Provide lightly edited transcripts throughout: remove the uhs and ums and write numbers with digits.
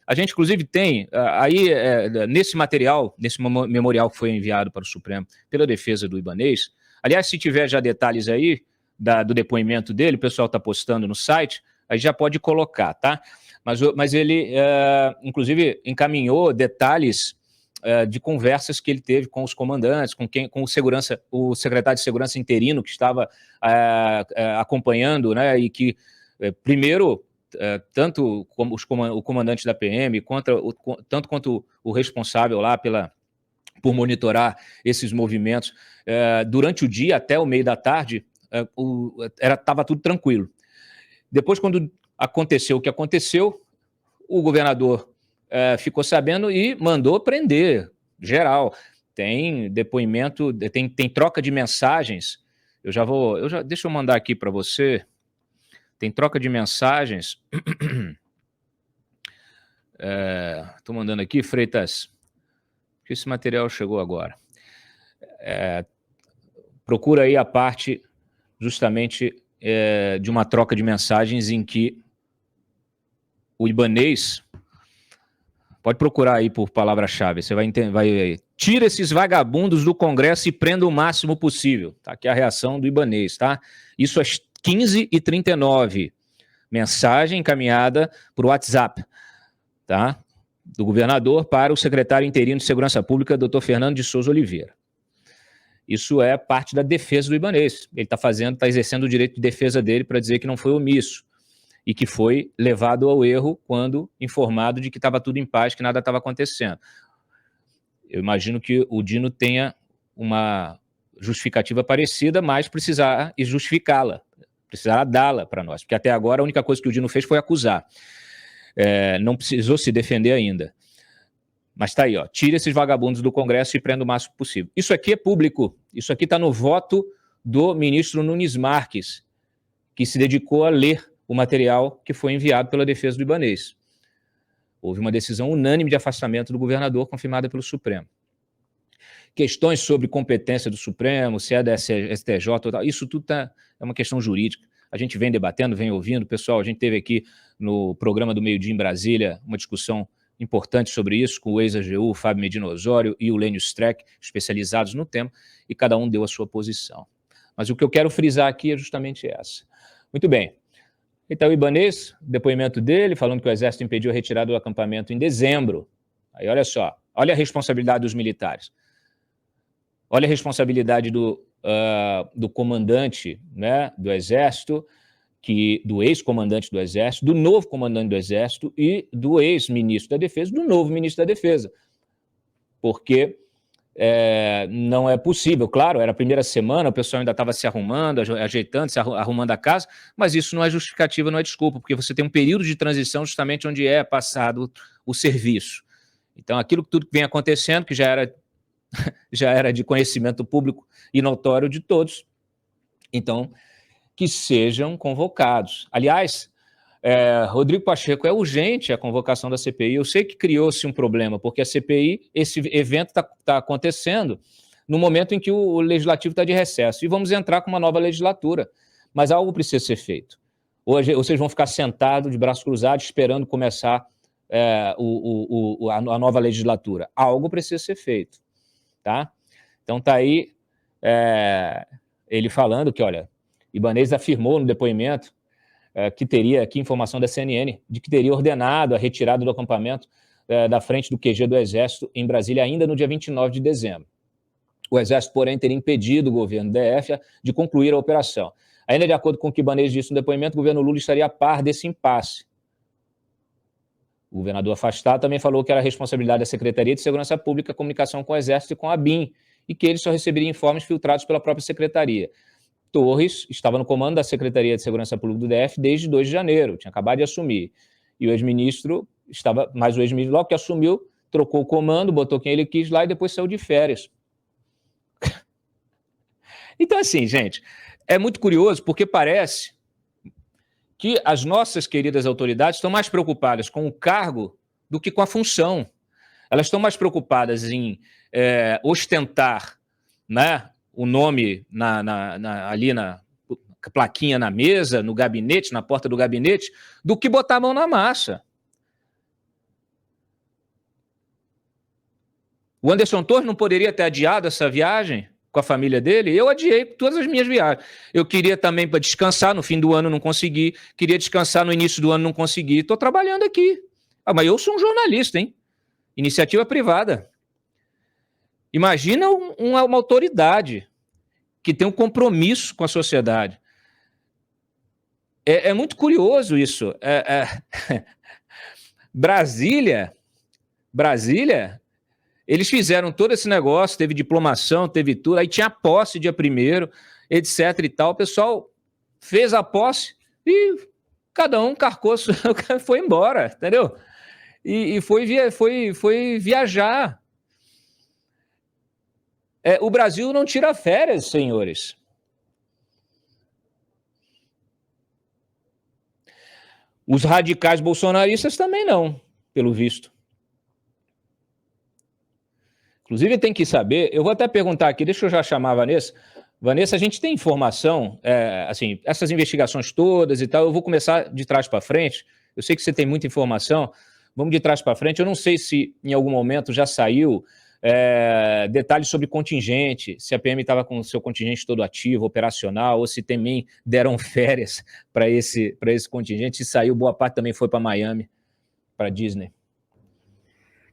A gente, inclusive, tem nesse material, nesse memorial que foi enviado para o Supremo pela defesa do Ibanez, aliás, se tiver já detalhes aí do depoimento dele, o pessoal está postando no site, aí já pode colocar, tá? Mas ele, inclusive, encaminhou detalhes de conversas que ele teve com os comandantes, com o secretário de Segurança interino que estava acompanhando, né, e que, primeiro, tanto como o comandante da PM, tanto quanto o responsável lá por monitorar esses movimentos, durante o dia até o meio da tarde, estava tudo tranquilo. Depois, quando aconteceu o que aconteceu, o governador ficou sabendo e mandou prender geral. Tem depoimento, tem troca de mensagens. Deixa eu mandar aqui para você. Tem troca de mensagens. Estou mandando aqui, Freitas, que esse material chegou agora. Procura aí a parte justamente de uma troca de mensagens em que o Ibanez, pode procurar aí por palavra-chave, você vai entender, tira esses vagabundos do Congresso e prenda o máximo possível. Tá aqui a reação do Ibanez, tá? Isso às 15h39. Mensagem encaminhada por WhatsApp, tá? Do governador para o secretário interino de Segurança Pública, Dr. Fernando de Souza Oliveira. Isso é parte da defesa do Ibanez. Ele está exercendo o direito de defesa dele para dizer que não foi omisso e que foi levado ao erro quando informado de que estava tudo em paz, que nada estava acontecendo. Eu imagino que o Dino tenha uma justificativa parecida, mas precisará justificá-la, precisará dá-la para nós, porque até agora a única coisa que o Dino fez foi acusar. Não precisou se defender ainda. Mas está aí, ó, tire esses vagabundos do Congresso e prenda o máximo possível. Isso aqui é público, isso aqui está no voto do ministro Nunes Marques, que se dedicou a ler o material que foi enviado pela defesa do Ibanez. Houve uma decisão unânime de afastamento do governador, confirmada pelo Supremo. Questões sobre competência do Supremo, se é da STJ, isso tudo é uma questão jurídica. A gente vem debatendo, vem ouvindo. Pessoal, a gente teve aqui no programa do Meio-Dia em Brasília uma discussão importante sobre isso, com o ex-AGU, Fábio Medina Osório e o Lênio Streck, especializados no tema, e cada um deu a sua posição. Mas o que eu quero frisar aqui é justamente essa. Muito bem. Então, o Ibanez, depoimento dele, falando que o Exército impediu a retirada do acampamento em dezembro. Aí, olha só, olha a responsabilidade dos militares. Olha a responsabilidade do comandante, né, do Exército, do ex-comandante do Exército, do novo comandante do Exército e do ex-ministro da Defesa, do novo ministro da Defesa. Porque não é possível, claro, era a primeira semana, o pessoal ainda estava se arrumando, ajeitando, arrumando a casa, mas isso não é justificativa, não é desculpa, porque você tem um período de transição justamente onde é passado o serviço. Então, tudo que vem acontecendo, que já era de conhecimento público e notório de todos, então, que sejam convocados. Aliás, Rodrigo Pacheco, é urgente a convocação da CPI. Eu sei que criou-se um problema, porque a CPI, esse evento está acontecendo no momento em que o Legislativo está de recesso, e vamos entrar com uma nova legislatura, mas algo precisa ser feito. Hoje, vocês vão ficar sentados, de braços cruzados, esperando começar a nova legislatura. Algo precisa ser feito, tá? Então está aí ele falando que, olha, Ibanez afirmou no depoimento que teria, aqui informação da CNN, de que teria ordenado a retirada do acampamento da frente do QG do Exército em Brasília ainda no dia 29 de dezembro. O Exército, porém, teria impedido o governo DF de concluir a operação. Ainda de acordo com o que Ibanez disse no depoimento, o governo Lula estaria a par desse impasse. O governador afastado também falou que era responsabilidade da Secretaria de Segurança Pública, Comunicação com o Exército e com a ABIN, e que ele só receberia informes filtrados pela própria Secretaria. Torres estava no comando da Secretaria de Segurança Pública do DF desde 2 de janeiro, tinha acabado de assumir. E o ex-ministro mas o ex-ministro, logo que assumiu, trocou o comando, botou quem ele quis lá e depois saiu de férias. Então, assim, gente, é muito curioso porque parece que as nossas queridas autoridades estão mais preocupadas com o cargo do que com a função. Elas estão mais preocupadas em ostentar, né, o nome ali na plaquinha na mesa, no gabinete, na porta do gabinete, do que botar a mão na massa. O Anderson Torres não poderia ter adiado essa viagem com a família dele? Eu adiei todas as minhas viagens. Eu queria também para descansar, no fim do ano não consegui, queria descansar no início do ano, não consegui. Estou trabalhando aqui. Mas eu sou um jornalista, hein? Iniciativa privada. Imagina uma autoridade que tem um compromisso com a sociedade. É muito curioso isso. Brasília, eles fizeram todo esse negócio, teve diplomação, teve tudo, aí tinha posse dia 1º, etc e tal. O pessoal fez a posse e cada um carcou, foi embora, entendeu? E foi viajar. O Brasil não tira férias, senhores. Os radicais bolsonaristas também não, pelo visto. Inclusive tem que saber, eu vou até perguntar aqui, deixa eu já chamar a Vanessa. Vanessa, a gente tem informação, assim, essas investigações todas e tal, eu vou começar de trás para frente. Eu sei que você tem muita informação, vamos de trás para frente. Eu não sei se em algum momento já saiu detalhes sobre contingente, se a PM estava com o seu contingente todo ativo, operacional, ou se também deram férias para esse contingente, se saiu, boa parte também foi para Miami, para Disney.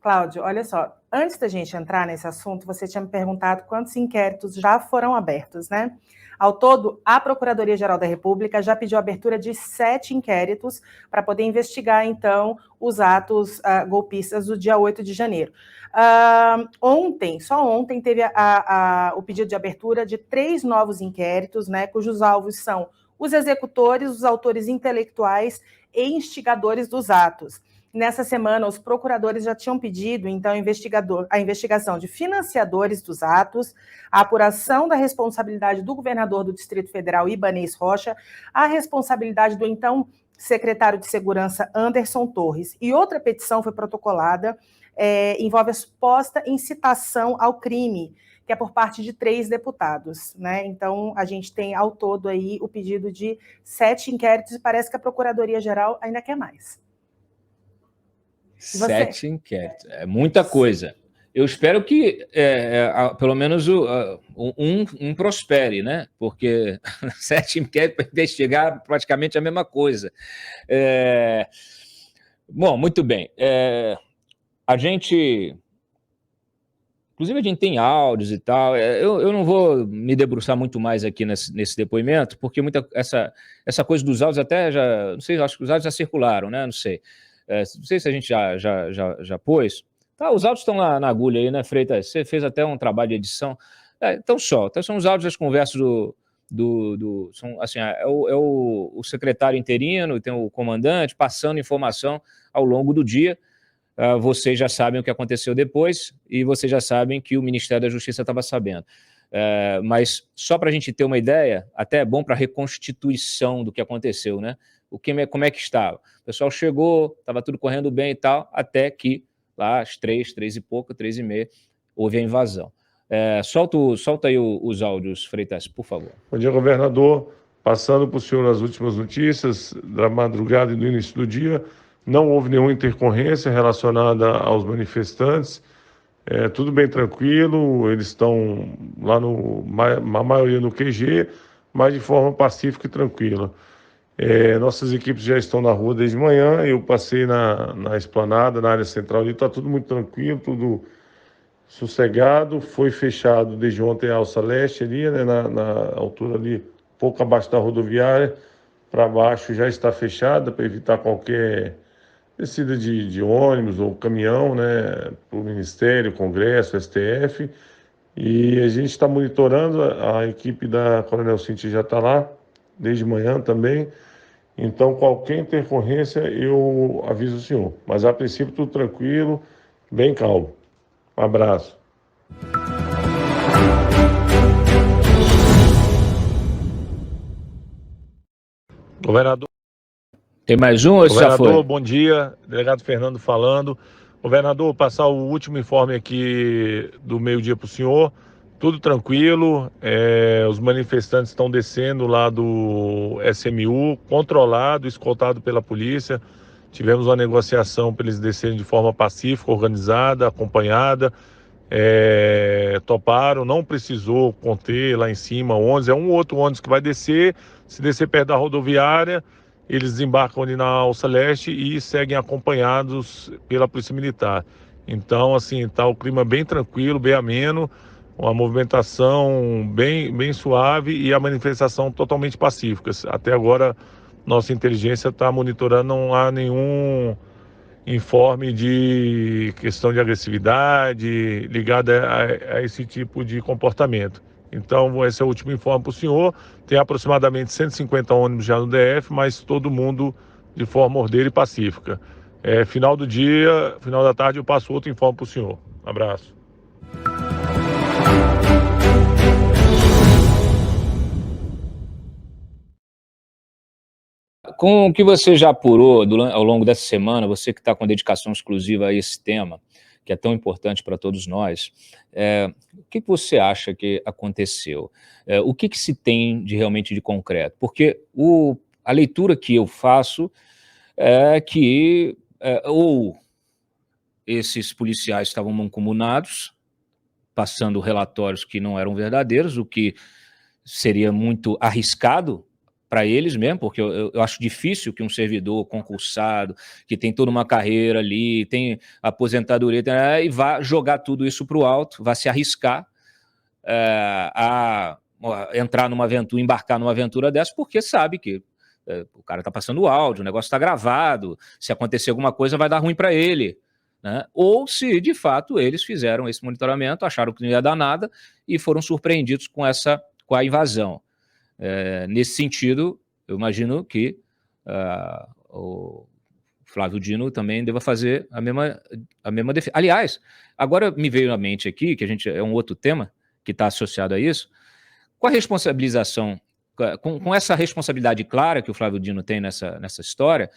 Cláudio, olha só, antes da gente entrar nesse assunto, você tinha me perguntado quantos inquéritos já foram abertos, né? Ao todo, a Procuradoria-Geral da República já pediu a abertura de 7 inquéritos para poder investigar, então, os atos golpistas do dia 8 de janeiro. Só ontem, teve o pedido de abertura de 3 novos inquéritos, né, cujos alvos são os executores, os autores intelectuais e instigadores dos atos. Nessa semana, os procuradores já tinham pedido, então, a investigação de financiadores dos atos, a apuração da responsabilidade do governador do Distrito Federal, Ibanez Rocha, a responsabilidade do, então, secretário de Segurança, Anderson Torres. E outra petição foi protocolada, envolve a suposta incitação ao crime, que é por parte de 3 deputados, né? Então, a gente tem, ao todo, aí, o pedido de 7 inquéritos e parece que a Procuradoria-Geral ainda quer mais. 7 inquéritos, é muita coisa. Eu espero que pelo menos um prospere, né? Porque 7 inquéritos para investigar praticamente a mesma coisa. Bom, muito bem. Inclusive, a gente tem áudios e tal. Eu não vou me debruçar muito mais aqui nesse depoimento, porque essa coisa dos áudios até já... Não sei, acho que os áudios já circularam, né? Não sei. Não sei se a gente já pôs. Tá, os áudios estão lá na agulha aí, né, Freitas? Você fez até um trabalho de edição. Então, são os áudios das conversas são, assim, o secretário interino, tem o comandante, passando informação ao longo do dia. Vocês já sabem o que aconteceu depois e vocês já sabem que o Ministério da Justiça estava sabendo. Mas só para a gente ter uma ideia, até é bom para a reconstituição do que aconteceu, né? Como é que estava? O pessoal chegou, estava tudo correndo bem e tal, até que lá às 3 e pouco, 3h30, houve a invasão. Solta aí os áudios, Freitas, por favor. Bom dia, governador. Passando para o senhor as últimas notícias da madrugada e do início do dia, não houve nenhuma intercorrência relacionada aos manifestantes. Tudo bem tranquilo, eles estão lá, a maioria no QG, mas de forma pacífica e tranquila. Nossas equipes já estão na rua desde manhã, eu passei na esplanada, na área central ali, está tudo muito tranquilo, tudo sossegado. Foi fechado desde ontem a alça leste ali, né, na altura ali, pouco abaixo da rodoviária, para baixo já está fechada, para evitar qualquer descida de ônibus ou caminhão, né, para o Ministério, Congresso, STF. E a gente está monitorando, a equipe da Coronel Cinti já está lá, desde manhã também. Então, qualquer intercorrência, eu aviso o senhor. Mas, a princípio, tudo tranquilo, bem calmo. Um abraço. Governador. Tem mais um ou já foi? Governador, bom dia. Delegado Fernando falando. Governador, passar o último informe aqui do meio-dia para o senhor. Tudo tranquilo, os manifestantes estão descendo lá do SMU, controlado, escoltado pela polícia. Tivemos uma negociação para eles descerem de forma pacífica, organizada, acompanhada. toparam, não precisou conter lá em cima ônibus, é um outro ônibus que vai descer, se descer perto da rodoviária, eles desembarcam ali na Alça Leste e seguem acompanhados pela Polícia Militar. Então, assim, está o clima bem tranquilo, bem ameno, uma movimentação bem suave e a manifestação totalmente pacífica. Até agora, nossa inteligência está monitorando, não há nenhum informe de questão de agressividade ligada a esse tipo de comportamento. Então, esse é o último informe para o senhor. Tem aproximadamente 150 ônibus já no DF, mas todo mundo de forma ordeira e pacífica. Final do dia, final da tarde, eu passo outro informe para o senhor. Abraço. Com o que você já apurou ao longo dessa semana, você que está com dedicação exclusiva a esse tema, que é tão importante para todos nós, o que você acha que aconteceu? O que se tem realmente de concreto? Porque a leitura que eu faço é que ou esses policiais estavam mancomunados, passando relatórios que não eram verdadeiros, o que seria muito arriscado para eles mesmo, porque eu acho difícil que um servidor concursado, que tem toda uma carreira ali, tem aposentadoria, e vá jogar tudo isso para o alto, vá se arriscar a entrar numa aventura, embarcar numa aventura dessa, porque sabe que o cara está passando áudio, o negócio está gravado, se acontecer alguma coisa vai dar ruim para ele. Né? Ou se, de fato, eles fizeram esse monitoramento, acharam que não ia dar nada e foram surpreendidos com a invasão. Nesse sentido, eu imagino que o Flávio Dino também deva fazer a mesma defesa. Aliás, agora me veio à mente aqui, que é um outro tema que está associado a isso, com a responsabilização, com essa responsabilidade clara que o Flávio Dino tem nessa história,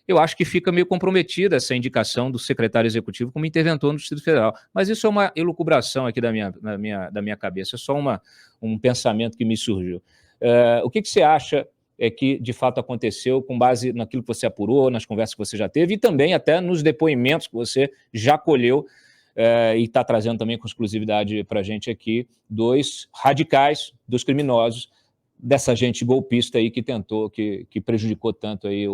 eu acho que fica meio comprometida essa indicação do secretário executivo como interventor no Distrito Federal. Mas isso é uma elucubração aqui da minha cabeça, é só um pensamento que me surgiu. O que você acha que de fato aconteceu com base naquilo que você apurou, nas conversas que você já teve e também até nos depoimentos que você já colheu e está trazendo também com exclusividade para a gente aqui, dos radicais, dos criminosos, dessa gente golpista aí que tentou, que prejudicou tanto aí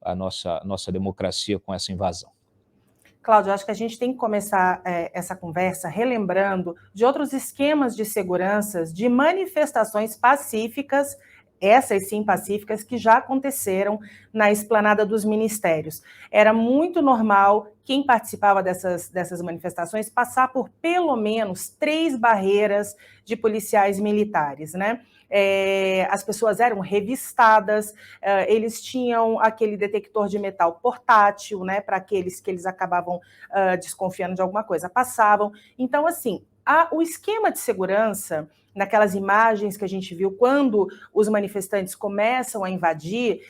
a nossa democracia com essa invasão. Cláudio, acho que a gente tem que começar essa conversa relembrando de outros esquemas de segurança, de manifestações pacíficas, essas sim pacíficas, que já aconteceram na esplanada dos ministérios. Era muito normal quem participava dessas manifestações passar por pelo menos 3 barreiras de policiais militares, né? As pessoas eram revistadas, eles tinham aquele detector de metal portátil, né, para aqueles que eles acabavam desconfiando de alguma coisa, passavam. Então, assim, o esquema de segurança, naquelas imagens que a gente viu quando os manifestantes começam a invadir,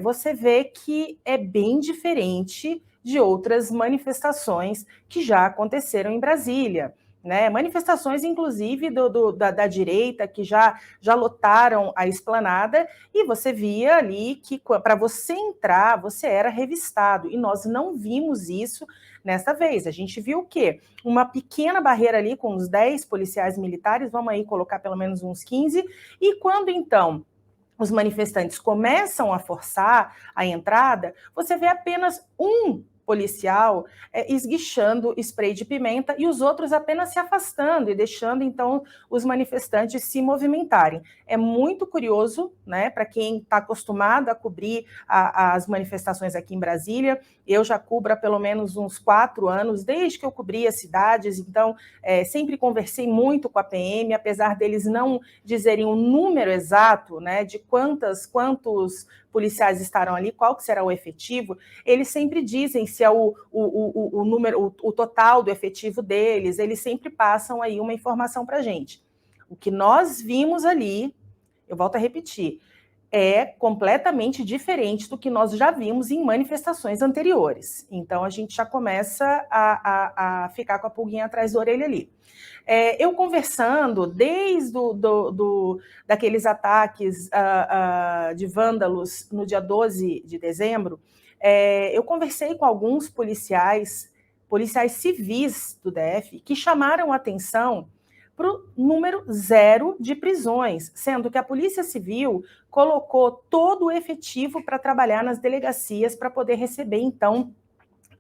você vê que é bem diferente de outras manifestações que já aconteceram em Brasília. Né? Manifestações, inclusive, da direita, que já lotaram a esplanada, e você via ali que para você entrar, você era revistado, e nós não vimos isso nesta vez. A gente viu o quê? Uma pequena barreira ali com uns 10 policiais militares, vamos aí colocar pelo menos uns 15, e quando então os manifestantes começam a forçar a entrada, você vê apenas um policial esguichando spray de pimenta e os outros apenas se afastando e deixando, então, os manifestantes se movimentarem. É muito curioso, né, para quem está acostumado a cobrir as manifestações aqui em Brasília. Eu já cubro há pelo menos uns 4 anos, desde que eu cobri as cidades, então sempre conversei muito com a PM, apesar deles não dizerem o número exato, né, de quantos policiais estarão ali, qual que será o efetivo, eles sempre dizem se é o número, o total do efetivo deles, eles sempre passam aí uma informação para a gente. O que nós vimos ali, eu volto a repetir, é completamente diferente do que nós já vimos em manifestações anteriores. Então, a gente já começa a ficar com a pulguinha atrás da orelha ali. Eu conversando, desde daqueles ataques de vândalos no dia 12 de dezembro, eu conversei com alguns policiais policiais civis do DF, que chamaram atenção para o número 0 de prisões, sendo que a Polícia Civil colocou todo o efetivo para trabalhar nas delegacias para poder receber, então,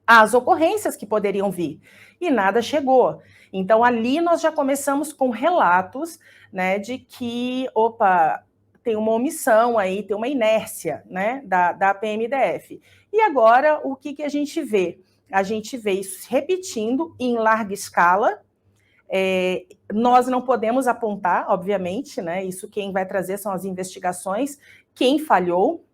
as ocorrências que poderiam vir. E nada chegou. Então, ali nós já começamos com relatos, né, de que, tem uma omissão aí, tem uma inércia, né, da PMDF. E agora, o que a gente vê? A gente vê isso se repetindo em larga escala. Nós não podemos apontar, obviamente, né? Isso quem vai trazer são as investigações, quem falhou,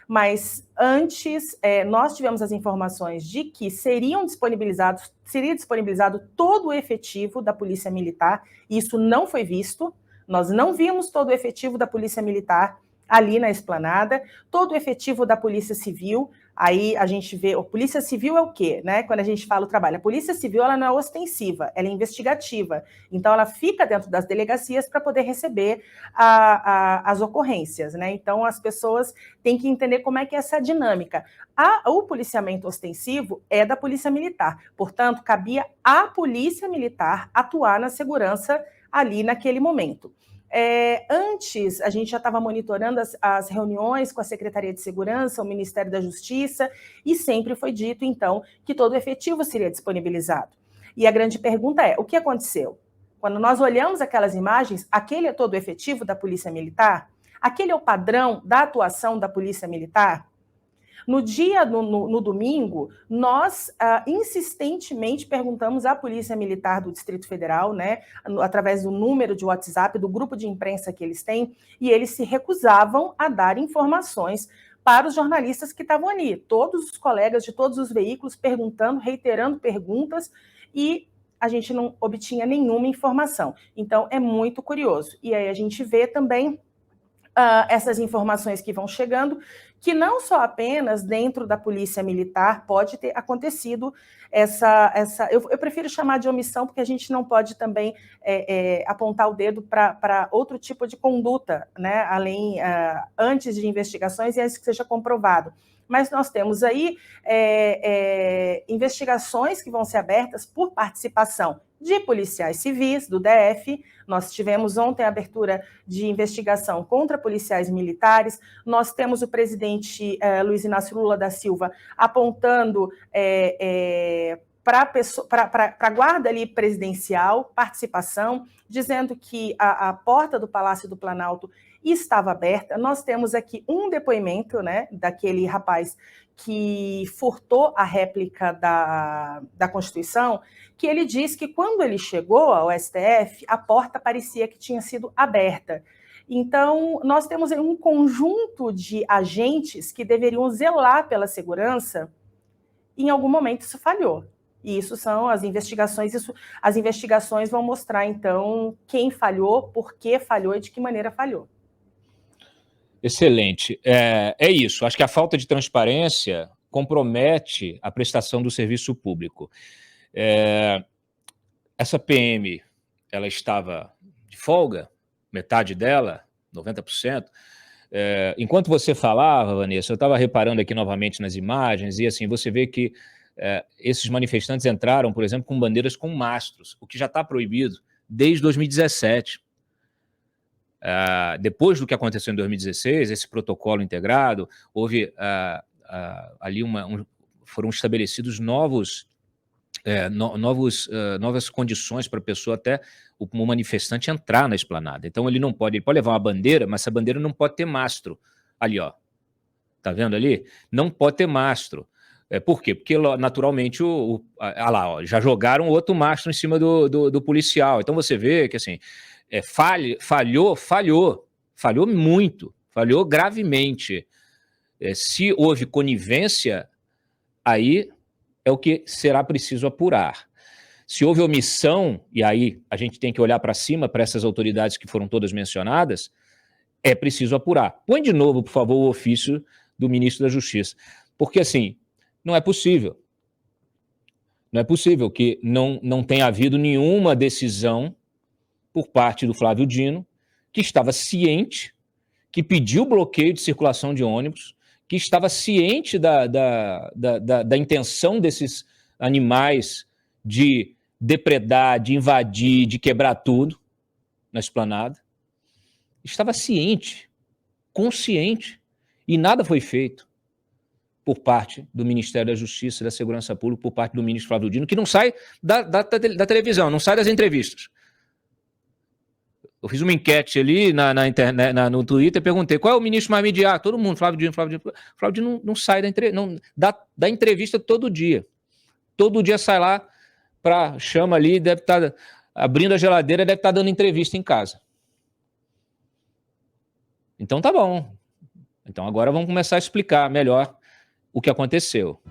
mas antes nós tivemos as informações de que seria disponibilizado todo o efetivo da Polícia Militar, e isso não foi visto, nós não vimos todo o efetivo da Polícia Militar ali na esplanada, todo o efetivo da Polícia Civil. Aí a gente vê, a Polícia Civil é o quê, né? Quando a gente fala o trabalho, a Polícia Civil ela não é ostensiva, ela é investigativa. Então ela fica dentro das delegacias para poder receber as ocorrências, né? Então as pessoas têm que entender como é que é essa dinâmica. O policiamento ostensivo é da Polícia Militar, portanto, cabia à Polícia Militar atuar na segurança ali naquele momento. Antes, a gente já estava monitorando as reuniões com a Secretaria de Segurança, o Ministério da Justiça, e sempre foi dito, então, que todo o efetivo seria disponibilizado. E a grande pergunta é, o que aconteceu? Quando nós olhamos aquelas imagens, aquele é todo o efetivo da Polícia Militar? Aquele é o padrão da atuação da Polícia Militar? No domingo, nós insistentemente perguntamos à Polícia Militar do Distrito Federal, né, através do número de WhatsApp, do grupo de imprensa que eles têm, e eles se recusavam a dar informações para os jornalistas que estavam ali. Todos os colegas de todos os veículos perguntando, reiterando perguntas, e a gente não obtinha nenhuma informação. Então, é muito curioso. E aí a gente vê também essas informações que vão chegando, que não só apenas dentro da Polícia Militar pode ter acontecido eu prefiro chamar de omissão, porque a gente não pode também apontar o dedo para outro tipo de conduta, né, antes de investigações e antes que seja comprovado. Mas nós temos aí investigações que vão ser abertas por participação de policiais civis do DF. Nós tivemos ontem a abertura de investigação contra policiais militares. Nós temos o presidente Luiz Inácio Lula da Silva apontando para a guarda ali presidencial, participação, dizendo que a porta do Palácio do Planalto estava aberta. Nós temos aqui um depoimento, né, daquele rapaz que furtou a réplica da Constituição, que ele diz que quando ele chegou ao STF, a porta parecia que tinha sido aberta. Então, nós temos um conjunto de agentes que deveriam zelar pela segurança, e em algum momento isso falhou. E isso são as investigações, as investigações vão mostrar, então, quem falhou, por que falhou e de que maneira falhou. Excelente. É isso. Acho que a falta de transparência compromete a prestação do serviço público. Essa PM, ela estava de folga, metade dela, 90%. Enquanto você falava, Vanessa, eu estava reparando aqui novamente nas imagens, e assim, você vê que esses manifestantes entraram, por exemplo, com bandeiras com mastros, o que já está proibido desde 2017. Depois do que aconteceu em 2016, esse protocolo integrado, houve ali foram estabelecidos novas condições para a pessoa, até o manifestante entrar na esplanada. Então ele pode levar uma bandeira, mas essa bandeira não pode ter mastro. Ali, ó, tá vendo ali? Não pode ter mastro. Por quê? Porque naturalmente já jogaram outro mastro em cima do policial. Então você vê que assim, falhou muito, falhou gravemente. Se houve conivência, aí é o que será preciso apurar. Se houve omissão, e aí a gente tem que olhar para cima, para essas autoridades que foram todas mencionadas, é preciso apurar. Põe de novo, por favor, o ofício do ministro da Justiça. Porque, assim, não é possível. Não é possível que não tenha havido nenhuma decisão por parte do Flávio Dino, que estava ciente, que pediu bloqueio de circulação de ônibus, que estava ciente da intenção desses animais de depredar, de invadir, de quebrar tudo na esplanada. Estava ciente, consciente, e nada foi feito por parte do Ministério da Justiça e da Segurança Pública, por parte do ministro Flávio Dino, que não sai da televisão, não sai das entrevistas. Eu fiz uma enquete ali na internet, no Twitter, perguntei qual é o ministro mais midiático. Todo mundo, Flávio Dino. Flávio Dino não sai da entrevista todo dia. Todo dia sai lá, chama ali, deve estar abrindo a geladeira, deve estar dando entrevista em casa. Então tá bom. Então agora vamos começar a explicar melhor o que aconteceu.